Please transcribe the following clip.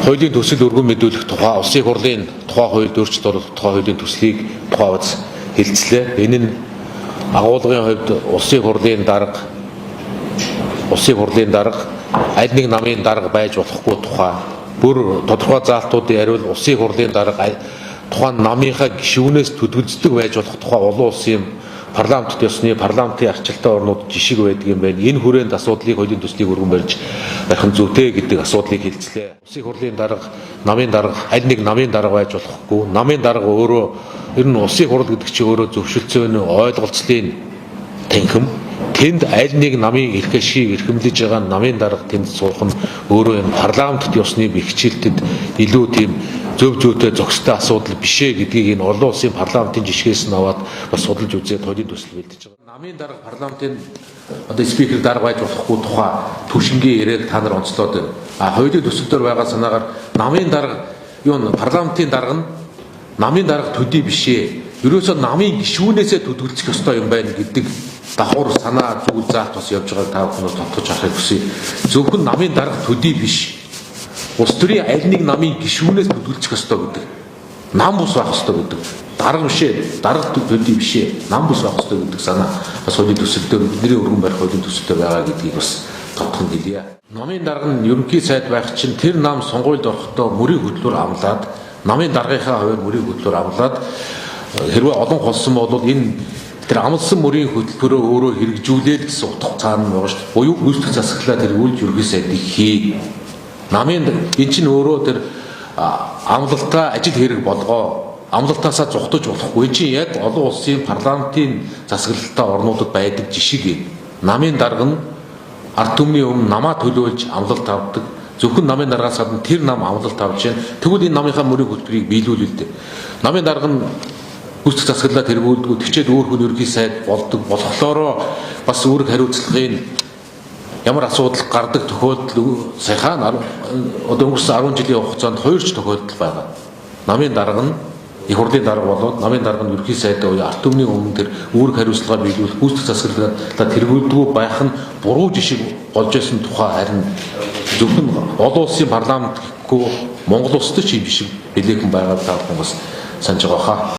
Хуулийн төсөл өргөн мэдүүлэх тухай улсын хурлын тухай хууль өөрчлөлт оруулах тухай хуулийн төслийг тухай удаа хэлцлээ. Энэ нь агуулгын хувьд улсын хурлын дарга аль нэг намын дарга байж болохгүй тухай бүр тодорхой заалтуудын ариул улсын хурлын дарга тухайн намынхаа гишүүнээс төдөлддөг байж болох тухай олон улсын парламентт ёсны парламентын арчилтай орнууд жишг байдаг юм байна. Энэ хүрээнд асуудлыг хуулийн төслийг өргөн барьж байх нь зүйтэй гэдэг асуудлыг хэлцлээ. Улсын хурлын дарга, намын дарга, аль нэг намын дарга байж болохгүй. Намын дарга өөрөө ер нь улсын хурл гэдэг чинь өөрөө зөвшөлдсөн ойлголцлын танхим. Тэнд аль нэг намын эрх ашиг эрхэмлэж байгаа намын дарга тэнд суух нь өөрөө энэ парламентт ёсны бэхжилтэд илүү тийм зөв зүйтэй зохистой асуудал бишээ гэдгийг энэ олон улсын парламентын жишгээс нь аваад бас судалж үзээд хуулийн төсөл бэлдэж байгаа. Намын дарга парламентын одоо спикер дарга байж болохгүй тухай түвшингийн яриаг та нар онцлоод байна. Хуулийн төсөлдөр байгаа санаагаар намын дарга юу н парламентын дарга нь намын дарга төдий бишээ. Ерөөсөө намын гишүүнээсээ төдөлцөх ёстой юм байна гэдэг давхар санаа зүйл заалт бас явж байгааг та бүхэн тодтогч харахыг хүсье. Зөвхөн намын дарга төдий биш. Улс төрийн аль нэг намын гишүүнээс төдөлцөх ёстой гэдэг. Нам бус байх ёстой гэдэг. Дарга бишээ, дарга төдий бишээ, нам бус байх ёстой гэдэг санаа бас хуулийн төсөлдөр бидний өргөн барих хуулийн төсөлдөр байгаа гэдгийг бас тодтогч хэлье. Намын дарга нь ерөнхий сайд байх чинь тэр нам сонгуульд орохдоо мөрийн хөдлөөр амлаад, намын даргынхаа хувьд мөрийн хөдлөөр амлаад хэрвээ олон холсон бол энэ тэр амлсан мөрийн хөтөлбөрөө өөрөө хэрэгжүүлээд гэсэн утга цаана нь байгаа шүү дээ. Буюу гүйцэтгэх засаглалаа тэр үйл ерөнхий сайдыг хий. Намын энэ чинь өөрөө тэр амлалтаа ажил хэрэг болгоо. Амлалтаасаа зугтаж болохгүй. Чи яг олон улсын парламентын засаглалтай орнуудад байдаг жишг. Намын дарга нь ард түмний өмнө намаа төлөөлж амлалт авдаг. Зөвхөн намын даргаас гадна тэр нам амлалт авч байна. Тэгвэл энэ намынхаа мөрийн хөтөлбөрийг биелүүлээ л дээ. Намын дарга нь гүйцэтгэх засаглалаа тэргүүлдэг, тэгчээд өөр хүн ерөнхий сайд болдог болохоор бас үүрэг хариуцлагын ямар асуудал гардаг тохиолдол саяхан одоо өнгөрсөн 10 жилийн хугацаанд 2 ч тохиолдол байгаа. Намын дарга нь их хурлын дарга болоод намын дарга нь ерөнхий сайдаа ард түмний өмнө тэр үүрэг хариуцлагаа биелүүлэх гүйцэтгэх засаглалаа тэргүүлдэггүй байх нь буруу жишг болж байсан тухай харин зөвхөн олон улсын парламент гэхгүй Монгол улсад ч юм шиг билээхэн байгаа та бүхэн бас санаж байгаа хаа.